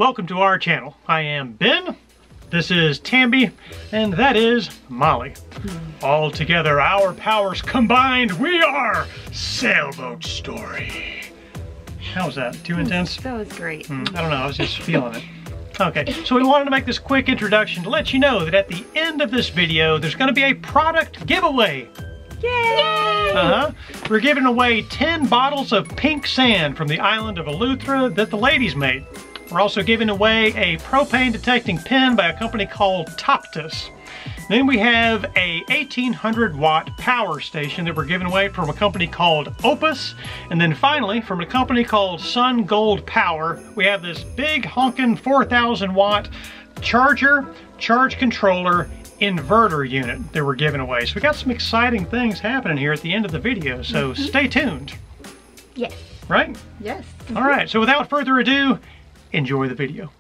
Welcome to our channel. I am Ben, this is Tambi, and that is Molly. All together, our powers combined, we are Sailboat Story. How was that? Too intense? That was great. I don't know, I was just feeling it. Okay, so we wanted to make this quick introduction to let you know that at the end of this video, there's going to be a product giveaway. Yay! We're giving away 10 bottles of pink sand from the island of Eleuthera that the ladies made. We're also giving away a propane detecting pen by a company called Toptus. Then we have a 1800 watt power station that we're giving away from a company called Opus. And then finally, from a company called Sun Gold Power, we have this big honkin' 4000 watt charger, charge controller, inverter unit that we're giving away. So we got some exciting things happening here at the end of the video, so stay tuned. Yes. Right? Yes. All right, so without further ado, enjoy the video.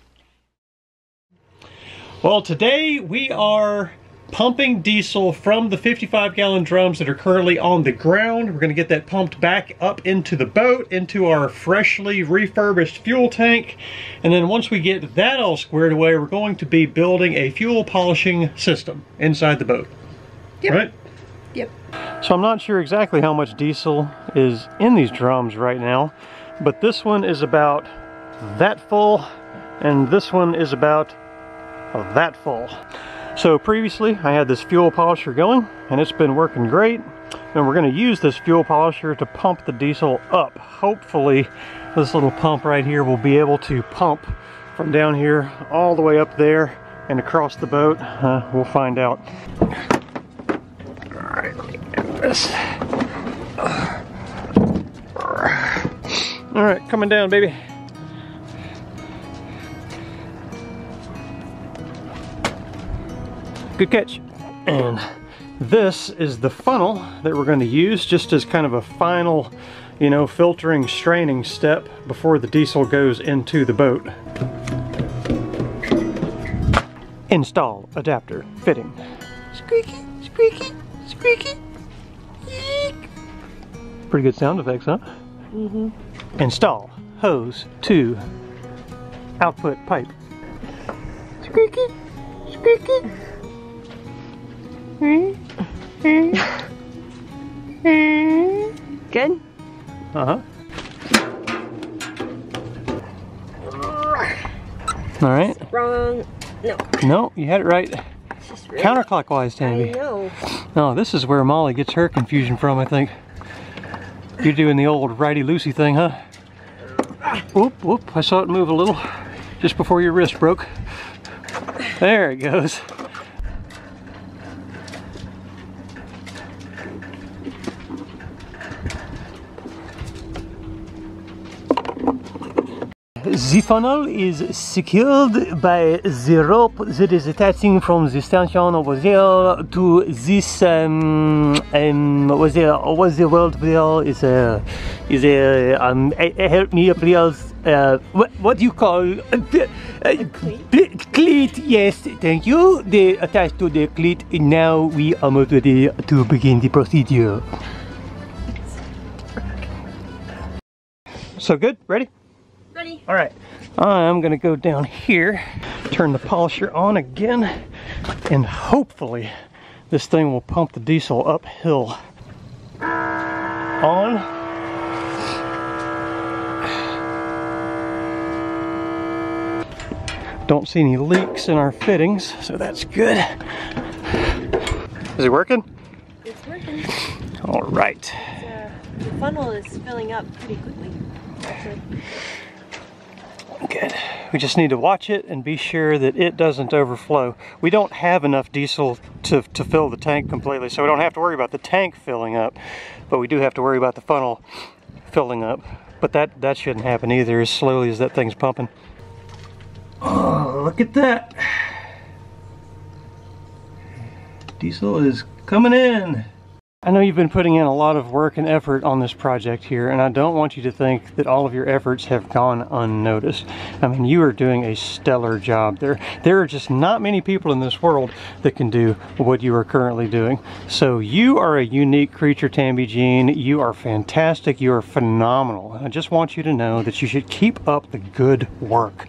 Well, today we are pumping diesel from the 55-gallon drums that are currently on the ground. We're going to get that pumped back up into the boat, into our freshly refurbished fuel tank. And then once we get that all squared away, we're going to be building a fuel polishing system inside the boat. Yep. Right? Yep. So I'm not sure exactly how much diesel is in these drums right now, but this one is about that full, and this one is about that full. So previously I had this fuel polisher going and it's been working great, and we're going to use this fuel polisher to pump the diesel up. Hopefully this little pump right here will be able to pump from down here all the way up there and across the boat. We'll find out. Alright, let me get this. Alright, coming down, baby. Good catch. And this is the funnel that we're going to use just as kind of a final, you know, filtering, straining step before the diesel goes into the boat. Install adapter fitting. Squeaky, squeaky, squeaky. Eek. Pretty good sound effects, huh? Mm-hmm. Install hose to output pipe. Squeaky, squeaky. Good? Uh-huh. All right. Wrong. No. No, you had it right. Really... Counterclockwise, Tambi. I know. No, this is where Molly gets her confusion from, I think. You're doing the old righty-loosey thing, huh? Whoop, whoop, I saw it move a little just before your wrist broke. There it goes. The funnel is secured by the rope that is attaching from the stanchion over there to this what's the word there help me please, what do you call cleat? Yes, thank you. They attach to the cleat, and now we are ready to begin the procedure. So good, ready? Ready. All right, I'm gonna go down here, turn the polisher on again, and hopefully this thing will pump the diesel uphill. On. Don't see any leaks in our fittings, so that's good. Is it working? It's working. All right. The funnel is filling up pretty quickly. Good. We just need to watch it and be sure that it doesn't overflow. We don't have enough diesel to fill the tank completely, so we don't have to worry about the tank filling up, but we do have to worry about the funnel filling up. But that shouldn't happen either, as slowly as that thing's pumping. Oh, look at that. Diesel is coming in. I know you've been putting in a lot of work and effort on this project here, and I don't want you to think that all of your efforts have gone unnoticed. I mean, you are doing a stellar job. There are just not many people in this world that can do what you are currently doing. So you are a unique creature, Tambi Jean. You are fantastic. You are phenomenal. I just want you to know that you should keep up the good work.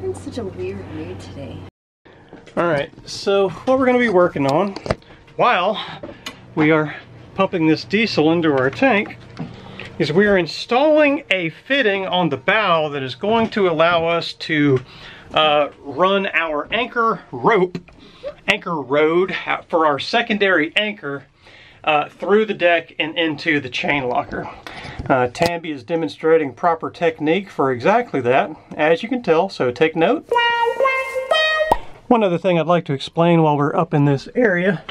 in such a weird mood today. Alright, so what we're going to be working on while we are pumping this diesel into our tank is we are installing a fitting on the bow that is going to allow us to run our anchor road for our secondary anchor through the deck and into the chain locker. Tambi is demonstrating proper technique for exactly that, as you can tell, so take note. One other thing I'd like to explain while we're up in this area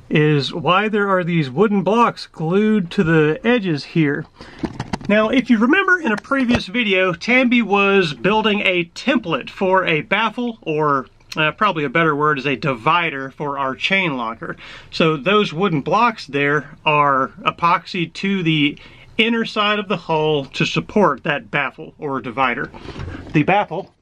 is why there are these wooden blocks glued to the edges here. Now, if you remember in a previous video, Tambi was building a template for a baffle, or probably a better word is a divider for our chain locker. So those wooden blocks there are epoxied to the inner side of the hull to support that baffle or divider. The baffle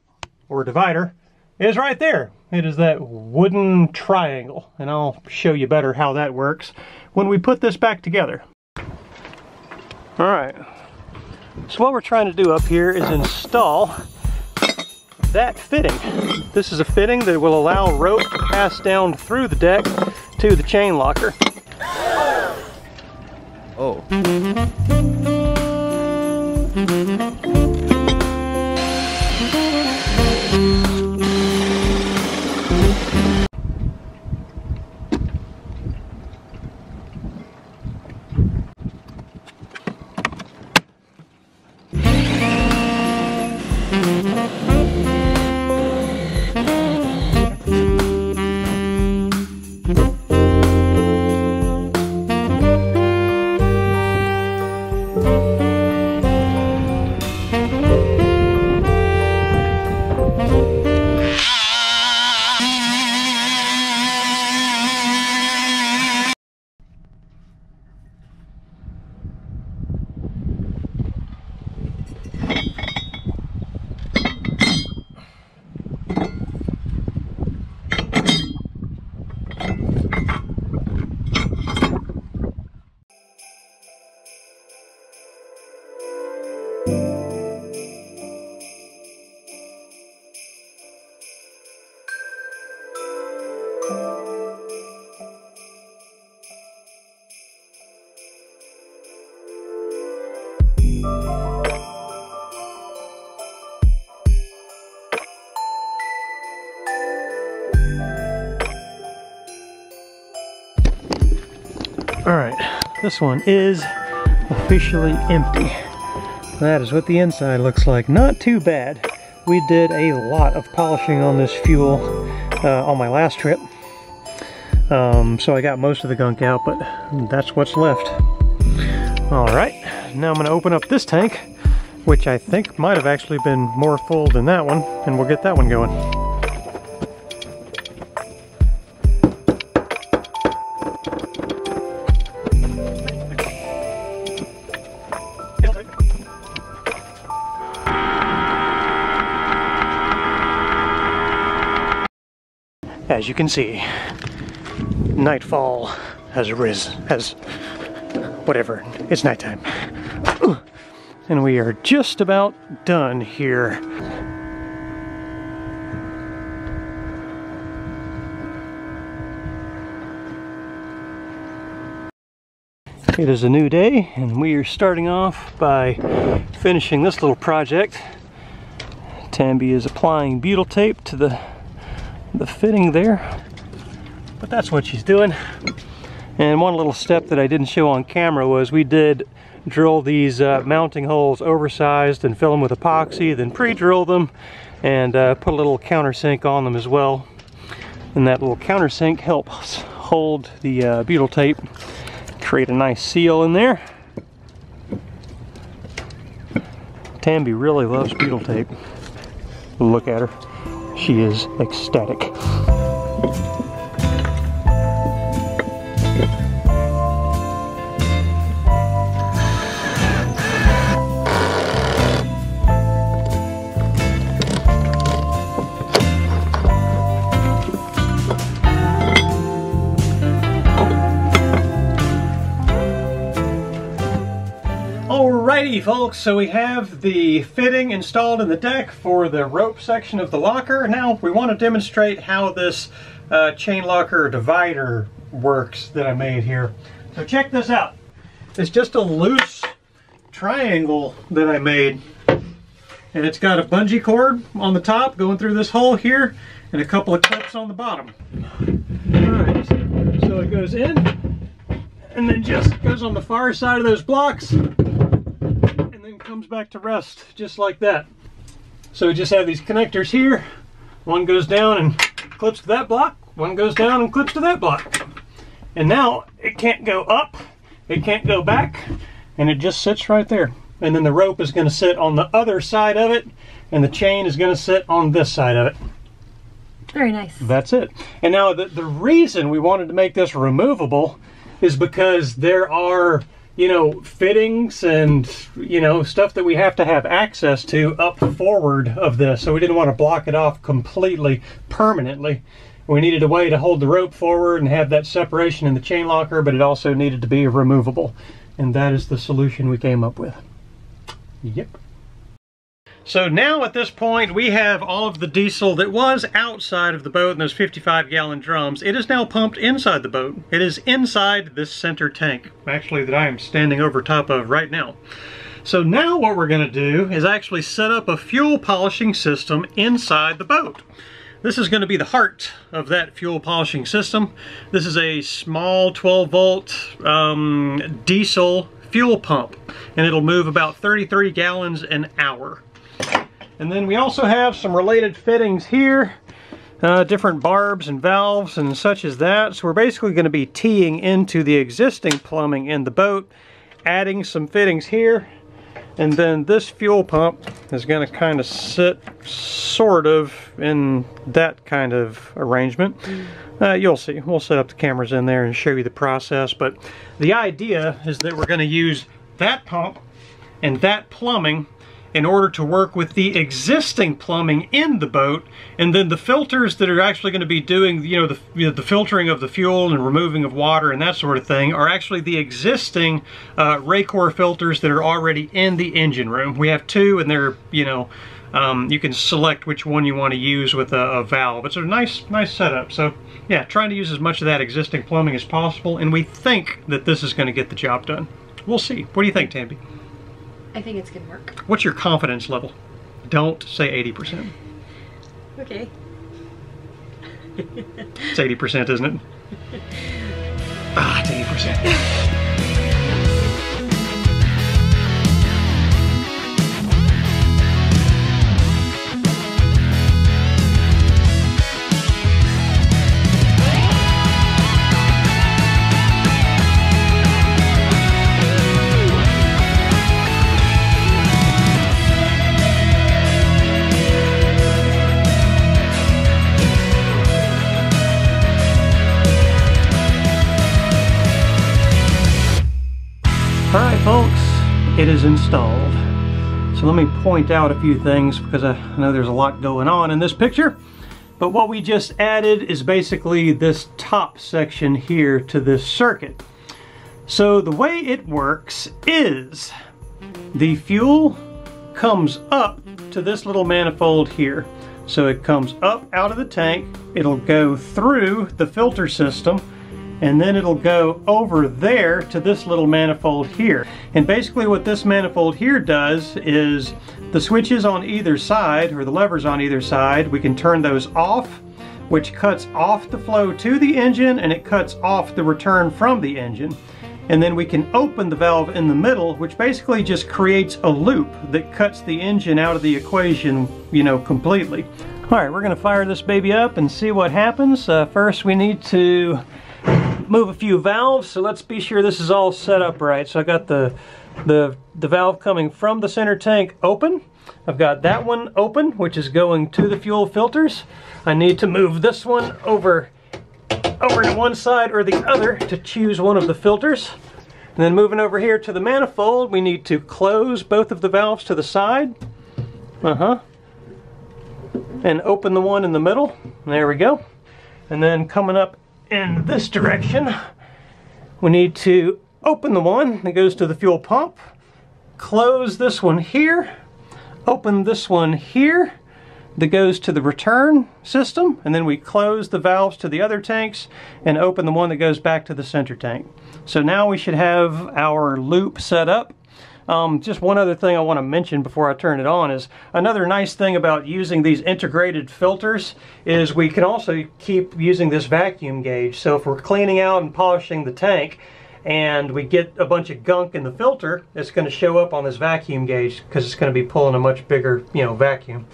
or divider is right there. It is that wooden triangle, and I'll show you better how that works when we put this back together. Alright, so what we're trying to do up here is install that fitting. This is a fitting that will allow rope to pass down through the deck to the chain locker. Oh. Alright, this one is officially empty. That is what the inside looks like. Not too bad. We did a lot of polishing on this fuel on my last trip. So I got most of the gunk out, but that's what's left. Alright, now I'm going to open up this tank, which I think might have actually been more full than that one, and we'll get that one going. As you can see, nightfall has whatever, it's nighttime. And we are just about done here. It is a new day, and we are starting off by finishing this little project. Tambi is applying butyl tape to the fitting there, but that's what she's doing. And one little step that I didn't show on camera was we did drill these mounting holes oversized and fill them with epoxy, then pre-drill them and put a little countersink on them as well. And that little countersink helps hold the butyl tape, create a nice seal in there. Tambi really loves butyl tape. Look at her. She is ecstatic. Alrighty folks, so we have the fitting installed in the deck for the rope section of the locker. Now we want to demonstrate how this chain locker divider works that I made here. So check this out. It's just a loose triangle that I made, and it's got a bungee cord on the top going through this hole here and a couple of clips on the bottom. Alright, so it goes in and then just goes on the far side of those blocks and then comes back to rest just like that. So we just have these connectors here. One goes down and clips to that block, one goes down and clips to that block. And now it can't go up, it can't go back, and it just sits right there. And then the rope is going to sit on the other side of it, and the chain is going to sit on this side of it. Very nice. That's it. And now the reason we wanted to make this removable is because there are, you know, fittings and, you know, stuff that we have to have access to up forward of this. So we didn't want to block it off completely, permanently. We needed a way to hold the rope forward and have that separation in the chain locker, but it also needed to be removable. And that is the solution we came up with. Yep. So now at this point we have all of the diesel that was outside of the boat in those 55-gallon drums. It is now pumped inside the boat. It is inside this center tank, actually, that I am standing over top of right now. So now what we're going to do is actually set up a fuel polishing system inside the boat. This is going to be the heart of that fuel polishing system. This is a small 12-volt diesel fuel pump, and it'll move about 33 gallons an hour. And then we also have some related fittings here, different barbs and valves and such as that. So we're basically going to be teeing into the existing plumbing in the boat, adding some fittings here, and then this fuel pump is going to kind of sit sort of in that kind of arrangement. You'll see. We'll set up the cameras in there and show you the process, but the idea is that we're going to use that pump and that plumbing in order to work with the existing plumbing in the boat, and then the filters that are actually going to be doing, you know, the filtering of the fuel and removing of water and that sort of thing are actually the existing Raycor filters that are already in the engine room. We have two, and they're, you know, you can select which one you want to use with a valve. It's a nice setup. So yeah, trying to use as much of that existing plumbing as possible, and we think that this is going to get the job done. We'll see. What do you think, Tambi? I think it's gonna work. What's your confidence level? Don't say 80%. Okay. It's 80%, isn't it? Ah, it's 80%. Alright folks, it is installed. So let me point out a few things because I know there's a lot going on in this picture. But what we just added is basically this top section here to this circuit. So the way it works is the fuel comes up to this little manifold here. So it comes up out of the tank, it'll go through the filter system, and then it'll go over there to this little manifold here. And basically what this manifold here does is the switches on either side, or the levers on either side, we can turn those off, which cuts off the flow to the engine, and it cuts off the return from the engine. And then we can open the valve in the middle, which basically just creates a loop that cuts the engine out of the equation, you know, completely. All right, we're gonna fire this baby up and see what happens. First we need to move a few valves, so let's be sure this is all set up right. So I got the valve coming from the center tank open. I've got that one open, which is going to the fuel filters. I need to move this one over to one side or the other to choose one of the filters. And then moving over here to the manifold, we need to close both of the valves to the side. And open the one in the middle. There we go. And then coming up in this direction, we need to open the one that goes to the fuel pump, close this one here, open this one here that goes to the return system, and then we close the valves to the other tanks and open the one that goes back to the center tank. So now we should have our loop set up. Just one other thing I want to mention before I turn it on is another nice thing about using these integrated filters is we can also keep using this vacuum gauge. So if we're cleaning out and polishing the tank and we get a bunch of gunk in the filter, it's going to show up on this vacuum gauge because it's going to be pulling a much bigger, vacuum.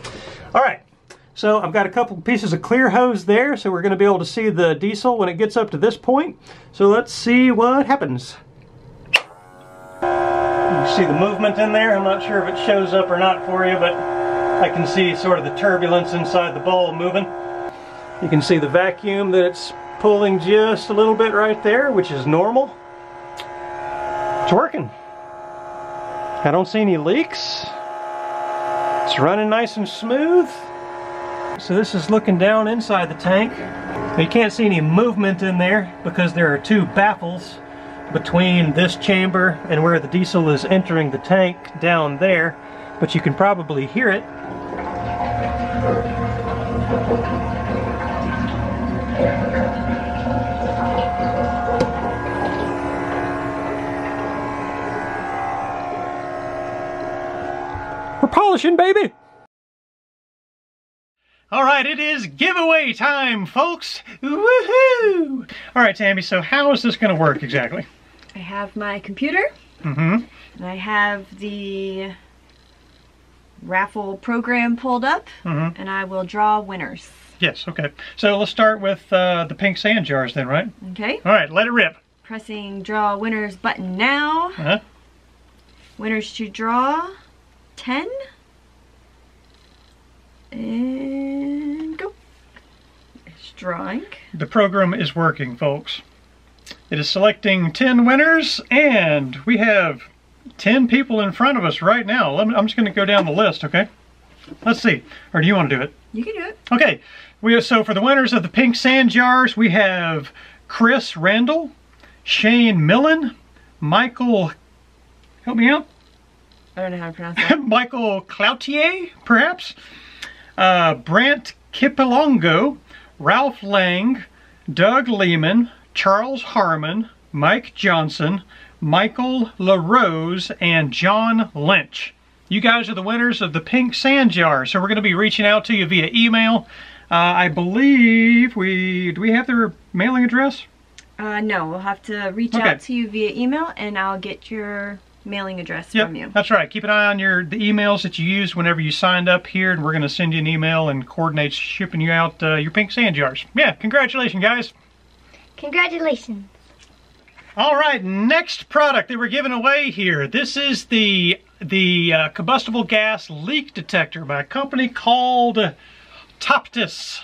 All right, so I've got a couple pieces of clear hose there, so we're going to be able to see the diesel when it gets up to this point. So let's see what happens. You see the movement in there. I'm not sure if it shows up or not for you, but I can see sort of the turbulence inside the bowl moving. You can see the vacuum that it's pulling just a little bit right there, which is normal. It's working. I don't see any leaks. It's running nice and smooth. So this is looking down inside the tank. You can't see any movement in there because there are two baffles between this chamber and where the diesel is entering the tank down there, but you can probably hear it. We're polishing, baby! All right, it is giveaway time, folks! Woohoo! All right, Tammy, so how is this going to work exactly? I have my computer. Mm-hmm. And I have the raffle program pulled up. Mm-hmm. And I will draw winners. Yes, okay. So let's start with the pink sand jars then, right? Okay. All right, let it rip. Pressing draw winners button now. Uh-huh. Winners to draw 10. And go. It's drawing. The program is working, folks. It is selecting 10 winners, and we have 10 people in front of us right now. I'm just going to go down the list, okay? Let's see. Or do you want to do it? You can do it. Okay. So for the winners of the pink sand jars, we have Chris Randall, Shane Millen, Michael, help me out? I don't know how to pronounce that. Michael Cloutier, perhaps? Brant Kipalongo, Ralph Lang, Doug Lehman, Charles Harmon, Mike Johnson, Michael LaRose, and John Lynch. You guys are the winners of the pink sand jar. So we're going to be reaching out to you via email. I believe do we have their mailing address? No, we'll have to reach out to you via email, and I'll get your mailing address from you. That's right. Keep an eye on the emails that you used whenever you signed up here, and we're going to send you an email and coordinate shipping you out your pink sand jars. Yeah, congratulations, guys. Congratulations. All right, next product that we're giving away here. This is the combustible gas leak detector by a company called Tambi.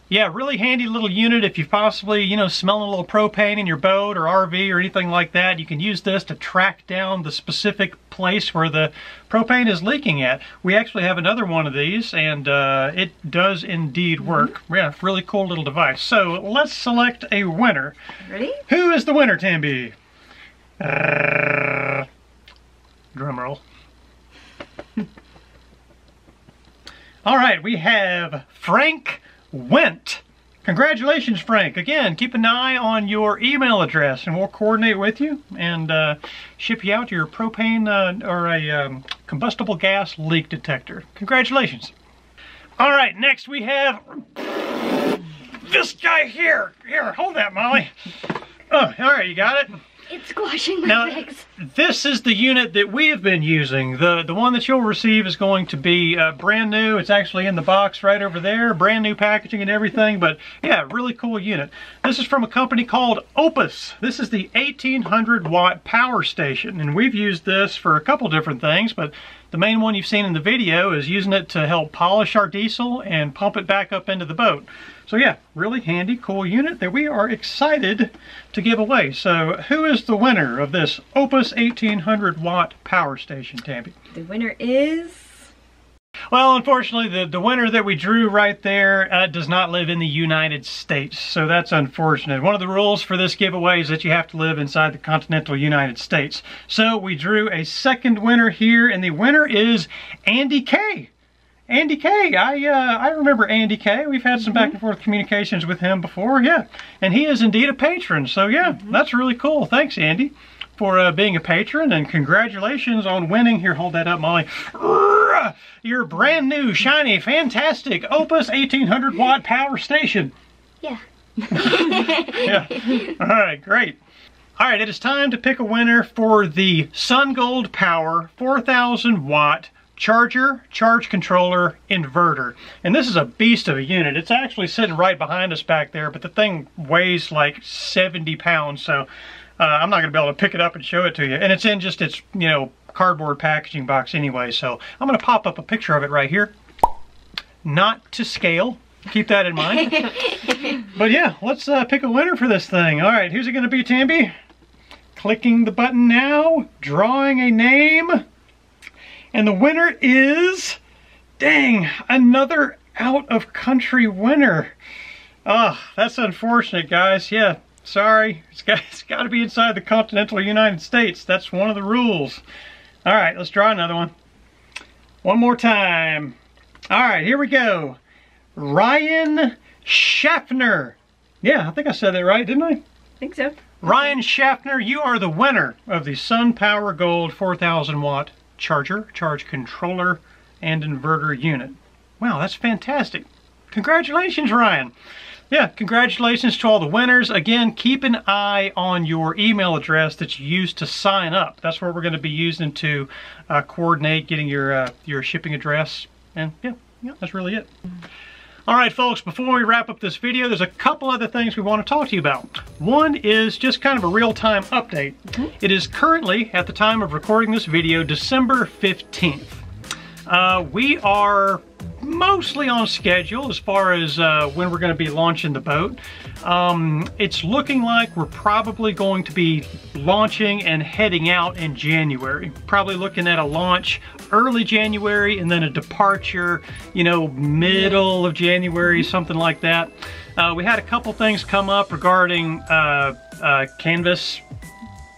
Yeah, really handy little unit if you possibly, smelling a little propane in your boat or RV or anything like that. You can use this to track down the specific place where the propane is leaking at. We actually have another one of these, and it does indeed work. Yeah, really cool little device. So let's select a winner. Ready? Who is the winner, Tambi? Drum roll. All right, we have Frank Went. Congratulations, Frank. Again, keep an eye on your email address and we'll coordinate with you and ship you out your propane or a combustible gas leak detector. Congratulations. All right, next we have this guy here. Here, hold that, Molly. Oh, all right, you got it? It's squashing my now, legs. This is the unit that we have been using. The one that you'll receive is going to be brand new. It's actually in the box right over there. Brand new packaging and everything. But yeah, really cool unit. This is from a company called Opus. This is the 1800 watt power station. And we've used this for a couple different things. But the main one you've seen in the video is using it to help polish our diesel and pump it back up into the boat. So yeah, really handy, cool unit that we are excited to give away. So who is the winner of this Opus 1800 watt power station, Tambi? The winner is... Well, unfortunately, the winner that we drew right there does not live in the United States, so that's unfortunate. One of the rules for this giveaway is that you have to live inside the continental United States. So we drew a second winner here, and the winner is Andy K. Andy K. I remember Andy K. We've had some back and forth communications with him before, yeah. And he is indeed a patron, so yeah, that's really cool. Thanks, Andy, for being a patron, and congratulations on winning. Here, hold that up, Molly. Your brand new, shiny, fantastic Opus 1800 watt power station. Yeah. Yeah. All right, great. All right, it is time to pick a winner for the SunGold Power 4000 watt charger, charge controller, inverter. And this is a beast of a unit. It's actually sitting right behind us back there, but the thing weighs like 70 pounds, so I'm not going to be able to pick it up and show it to you. And it's in just its, you know, cardboard packaging box anyway, so I'm going to pop up a picture of it right here. Not to scale. Keep that in mind. But yeah, let's pick a winner for this thing. All right, who's it going to be, Tambi? Clicking the button now, drawing a name. And the winner is, dang, another out-of-country winner. Oh, that's unfortunate, guys. Yeah, sorry. It's got to be inside the continental United States. That's one of the rules. All right, let's draw another one. One more time. All right, here we go. Ryan Schaffner. Yeah, I think I said that right, didn't I? I think so. Ryan Schaffner, you are the winner of the SunPower Gold 4000 watt charger, charge controller, and inverter unit. Wow, that's fantastic. Congratulations, Ryan. Yeah, congratulations to all the winners. Again, keep an eye on your email address that you used to sign up. That's what we're going to be using to coordinate getting your shipping address. And yeah, that's really it. All right, folks, before we wrap up this video, there's a couple other things we want to talk to you about. One is just kind of a real-time update. It is currently, at the time of recording this video, December 15th. We are mostly on schedule as far as when we're going to be launching the boat. It's looking like we're probably going to be launching and heading out in January. Probably looking at a launch early January and then a departure, you know, middle of January, something like that. We had a couple things come up regarding canvas,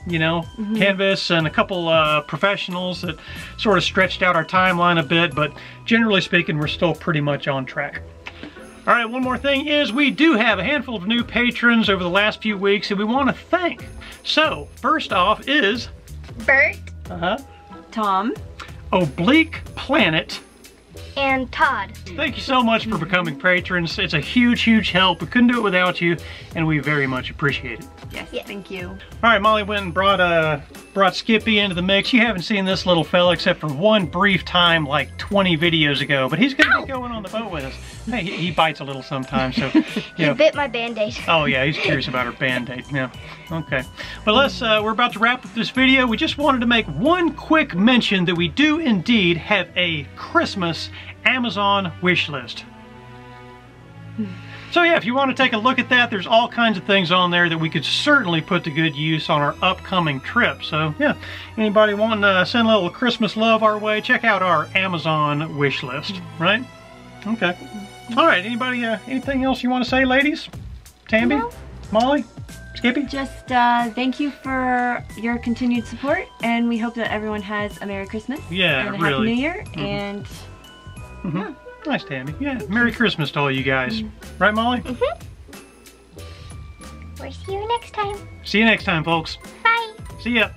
you know, canvas, and a couple professionals that sort of stretched out our timeline a bit, but generally speaking, we're still pretty much on track. All right, one more thing is we do have a handful of new patrons over the last few weeks that we want to thank. So, first off is Bert. Tom. Oblique Planet. And Todd. Thank you so much for becoming patrons. It's a huge, huge help. We couldn't do it without you, and we very much appreciate it. Yes, thank you. All right, Molly went and brought Skippy into the mix. You haven't seen this little fella except for one brief time like 20 videos ago, but he's going to be going on the boat with us. Hey, he bites a little sometimes, so, you know. He bit my Band-Aid. Oh yeah, he's curious about our Band-Aid. Yeah, okay. But we're about to wrap up this video. We just wanted to make one quick mention that we do indeed have a Christmas Amazon wish list. So yeah, if you want to take a look at that, there's all kinds of things on there that we could certainly put to good use on our upcoming trip. So yeah, anybody wanting to send a little Christmas love our way, check out our Amazon wish list, right? Okay. All right, anybody, anything else you want to say, ladies? Tambi? No. Molly? Skippy? Just thank you for your continued support, and we hope that everyone has a Merry Christmas. Yeah, and a really. Happy New Year, and yeah. Nice, Tambi. Yeah, Merry Christmas to all you guys. Right, Molly? We'll see you next time. See you next time, folks. Bye. See ya.